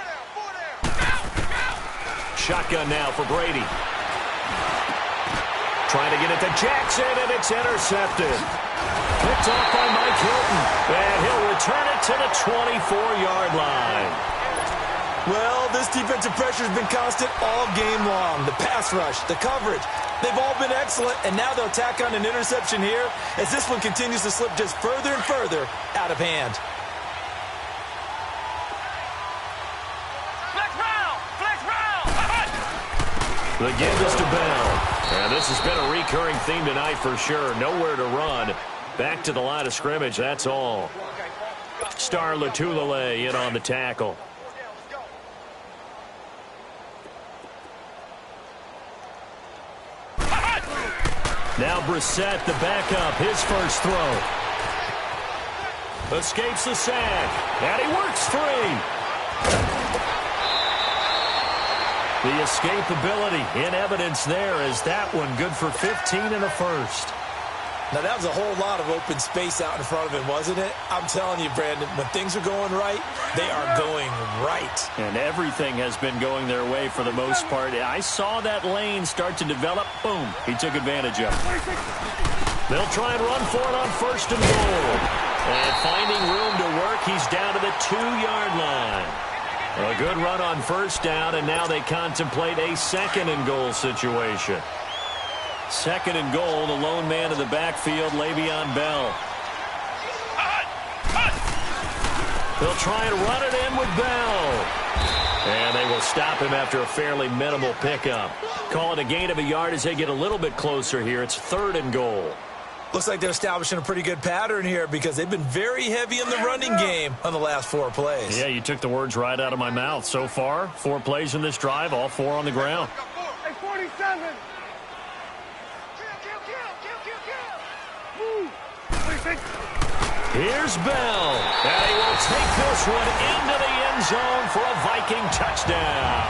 Shotgun now for Brady. Trying to get it to Jackson, and it's intercepted. Picked off by Mike Hilton, and he'll return it to the 24-yard line. Well, this defensive pressure has been constant all game long. The pass rush, the coverage, they've all been excellent, and now they'll tack on an interception here as this one continues to slip just further and further out of hand. Flex round! Flex round! The give is to Bell. And this has been a recurring theme tonight for sure. Nowhere to run. Back to the line of scrimmage, that's all. Star Latulele in on the tackle. Now Brissett, the backup, his first throw. Escapes the sack, and he works 3. The escapability in evidence there as that one good for 15 and a first. Now, that was a whole lot of open space out in front of him, wasn't it? I'm telling you, Brandon, when things are going right, they are going right. And everything has been going their way for the most part. I saw that lane start to develop. Boom. He took advantage of it. They'll try and run for it on 1st and goal. And finding room to work, he's down to the 2-yard line. A good run on 1st down, and now they contemplate a 2nd and goal situation. 2nd and goal, the lone man in the backfield, Le'Veon Bell. They'll try and run it in with Bell. And they will stop him after a fairly minimal pickup. Call it a gain of a yard as they get a little bit closer here. It's 3rd and goal. Looks like they're establishing a pretty good pattern here because they've been very heavy in the running game on the last 4 plays. Yeah, you took the words right out of my mouth. So far, 4 plays in this drive, all 4 on the ground. Hey, 47. Here's Bell, and he will take this one into the end zone for a Viking touchdown.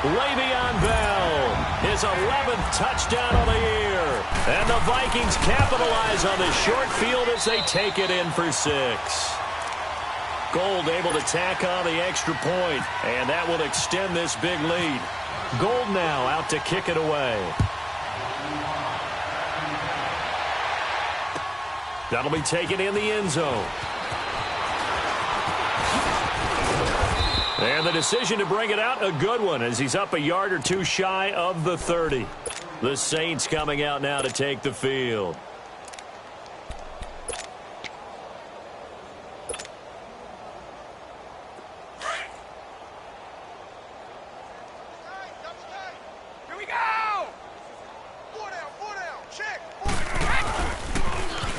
Le'Veon Bell, his 11th touchdown of the year. And the Vikings capitalize on the short field as they take it in for 6. Gold able to tack on the extra point, and that will extend this big lead. Gold now out to kick it away. That'll be taken in the end zone. And the decision to bring it out, a good one, as he's up a yard or two shy of the 30. The Saints coming out now to take the field. Here we go! Four down, check.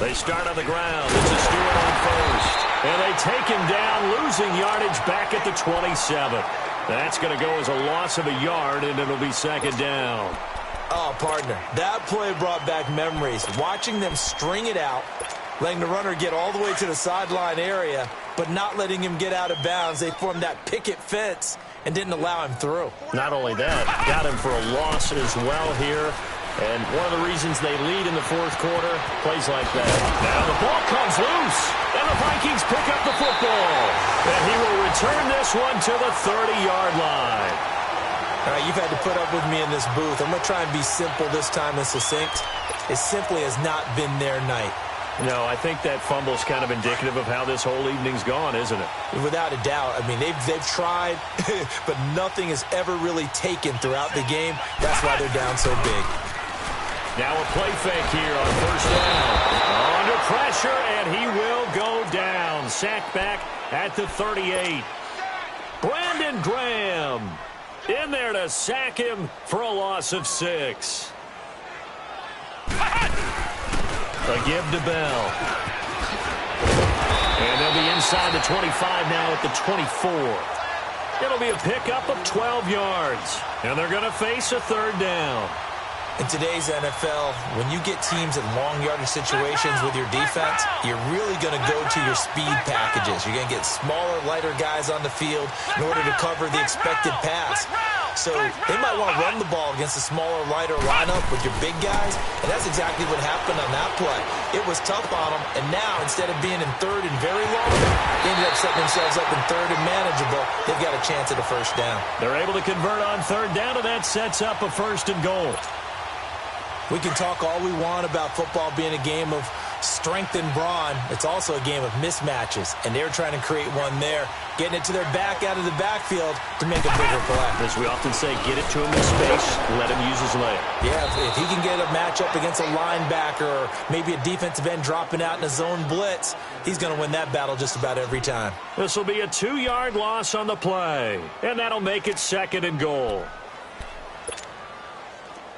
They start on the ground. It's a Stewart on first. And they take him down, losing yardage back at the 27. That's going to go as a loss of a yard, and it'll be second down. Oh, partner, that play brought back memories. Watching them string it out, letting the runner get all the way to the sideline area, but not letting him get out of bounds. They formed that picket fence and didn't allow him through. Not only that, got him for a loss as well here. And one of the reasons they lead in the fourth quarter, plays like that. Now the ball comes loose, and the Vikings pick up the football. And he will return this one to the 30-yard line. All right, you've had to put up with me in this booth. I'm going to try and be simple this time and succinct. It simply has not been their night. No, I think that fumble's kind of indicative of how this whole evening's gone, isn't it? Without a doubt. I mean, they've tried, but nothing has ever really taken throughout the game. That's why they're down so big. Now a play fake here on first down. Under pressure, and he will go down. Sacked back at the 38. Brandon Graham in there to sack him for a loss of 6. A give to Bell. And they'll be inside the 25 now at the 24. It'll be a pickup of 12 yards. And they're going to face a third down. In today's NFL, when you get teams in long yardage situations with your defense, you're really going to go to your speed packages. You're going to get smaller, lighter guys on the field in order to cover the expected pass. So they might want to run the ball against a smaller, lighter lineup with your big guys, and that's exactly what happened on that play. It was tough on them, and now instead of being in third and very long, they ended up setting themselves up in third and manageable. They've got a chance at a first down. They're able to convert on third down, and that sets up a first and goal. We can talk all we want about football being a game of strength and brawn. It's also a game of mismatches, and they're trying to create one there, getting it to their back out of the backfield to make a bigger play. As we often say, get it to him in space, let him use his leg. Yeah, if he can get a matchup against a linebacker or maybe a defensive end dropping out in a zone blitz, he's going to win that battle just about every time. This will be a 2-yard loss on the play, and that'll make it second and goal.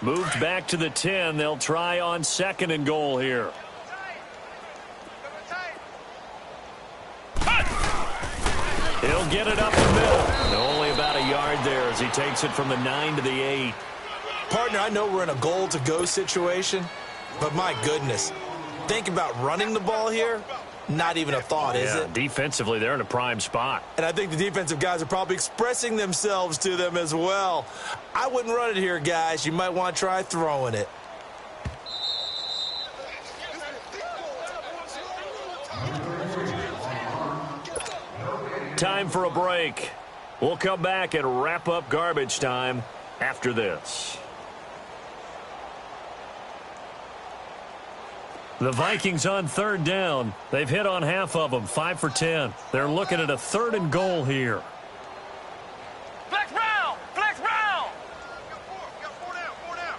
Moved back to the 10. They'll try on second and goal here. He'll get it up the middle. And only about a yard there as he takes it from the 9 to the 8. Partner, I know we're in a goal-to-go situation, but my goodness, think about running the ball here. Not even a thought, is it? Defensively, they're in a prime spot. And I think the defensive guys are probably expressing themselves to them as well. I wouldn't run it here, guys. You might want to try throwing it. Time for a break. We'll come back and wrap up garbage time after this. The Vikings on third down. They've hit on half of them, 5 for 10. They're looking at a third and goal here. Flex round! Flex round! Four down.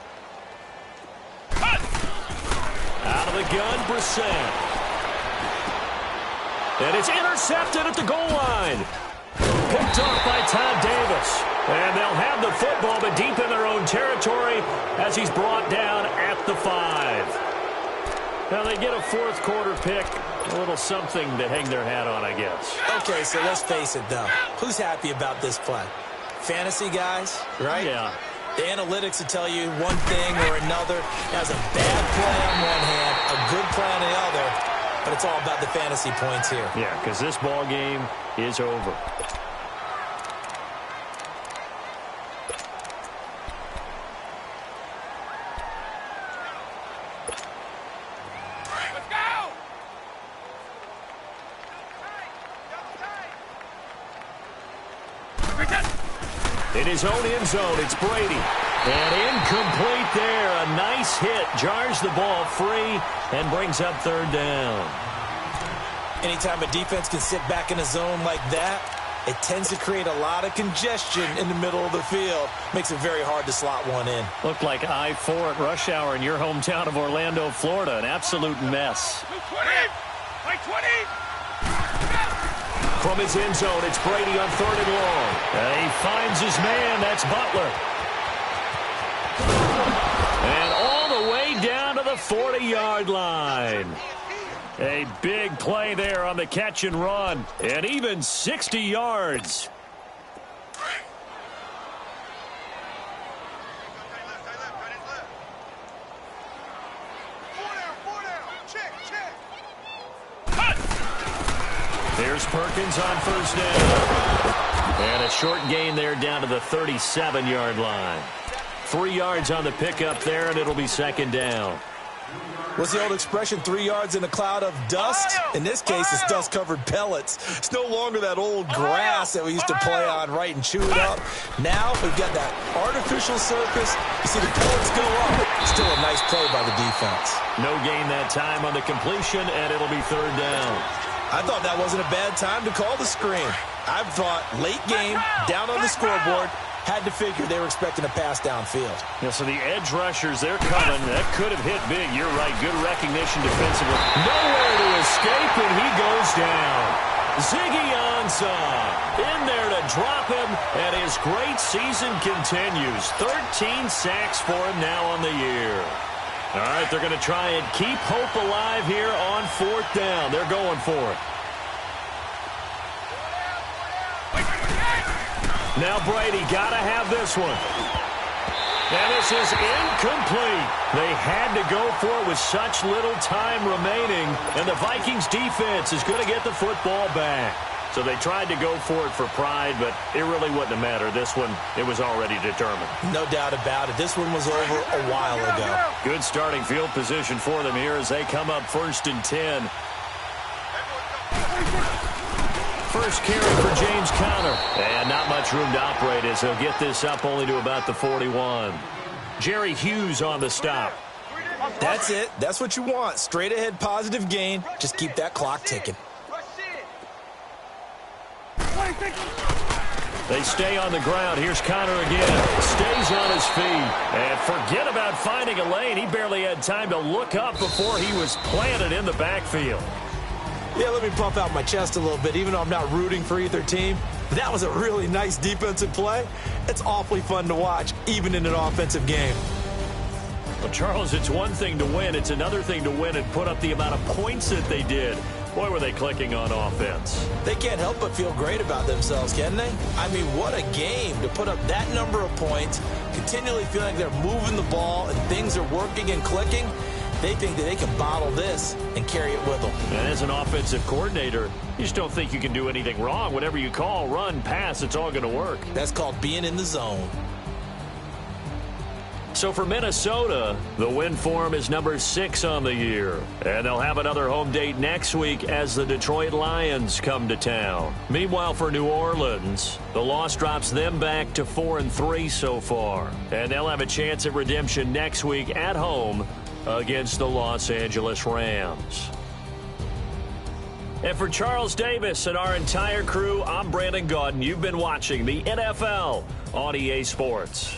Out of the gun, Brissett. And it's intercepted at the goal line. Picked off by Todd Davis. And they'll have the football, but deep in their own territory as he's brought down at the 5. Now they get a fourth quarter pick, a little something to hang their hat on, I guess. Okay, so let's face it, though. Who's happy about this play? Fantasy guys, right? Yeah. The analytics will tell you one thing or another. Has a bad play on one hand, a good play on the other, but it's all about the fantasy points here. Yeah, because this ball game is over. In his own end zone, it's Brady. And incomplete there. A nice hit. Jars the ball free and brings up third down. Anytime a defense can sit back in a zone like that, it tends to create a lot of congestion in the middle of the field. Makes it very hard to slot one in. Looked like I-4 at rush hour in your hometown of Orlando, Florida. An absolute mess. 20! Like 20! From his end zone, it's Brady on third and long. And he finds his man. That's Butler. And all the way down to the 40-yard line. A big play there on the catch and run. And even 60 yards. Here's Perkins on first down. And a short gain there down to the 37-yard line. 3 yards on the pickup there, and it'll be second down. What's the old expression, 3 yards in a cloud of dust? In this case, it's dust-covered pellets. It's no longer that old grass that we used to play on, right, and chew it up. Now we've got that artificial surface. You see the pellets go up. Still a nice play by the defense. No gain that time on the completion, and it'll be third down. I thought that wasn't a bad time to call the screen. I thought late game, down on the scoreboard, had to figure they were expecting a pass downfield. Yeah, so the edge rushers, they're coming. That could have hit big. You're right. Good recognition defensively. Nowhere to escape, and he goes down. Ziggy Ansah in there to drop him, and his great season continues. 13 sacks for him now on the year. All right, they're going to try and keep hope alive here on fourth down. They're going for it. Now Brady got to have this one. And this is incomplete. They had to go for it with such little time remaining. And the Vikings defense is going to get the football back. So they tried to go for it for pride, but it really wouldn't have mattered. This one, it was already determined. No doubt about it. This one was over a while ago. Good starting field position for them here as they come up 1st and 10. First carry for James Conner. And not much room to operate as he'll get this up only to about the 41. Jerry Hughes on the stop. That's it. That's what you want. Straight ahead positive gain. Just keep that clock ticking. They stay on the ground. Here's Conner again. Stays on his feet. And forget about finding a lane. He barely had time to look up before he was planted in the backfield. Yeah, let me puff out my chest a little bit, even though I'm not rooting for either team. That was a really nice defensive play. It's awfully fun to watch, even in an offensive game. Well, Charles, it's one thing to win. It's another thing to win and put up the amount of points that they did. Boy, were they clicking on offense. They can't help but feel great about themselves, can they? I mean, what a game to put up that number of points, continually feeling like they're moving the ball and things are working and clicking. They think that they can bottle this and carry it with them. And as an offensive coordinator, you just don't think you can do anything wrong. Whatever you call, run, pass, it's all going to work. That's called being in the zone. So for Minnesota, the win form is number 6 on the year. And they'll have another home date next week as the Detroit Lions come to town. Meanwhile, for New Orleans, the loss drops them back to 4-3 so far. And they'll have a chance at redemption next week at home against the Los Angeles Rams. And for Charles Davis and our entire crew, I'm Brandon Gaudin. You've been watching the NFL on EA Sports.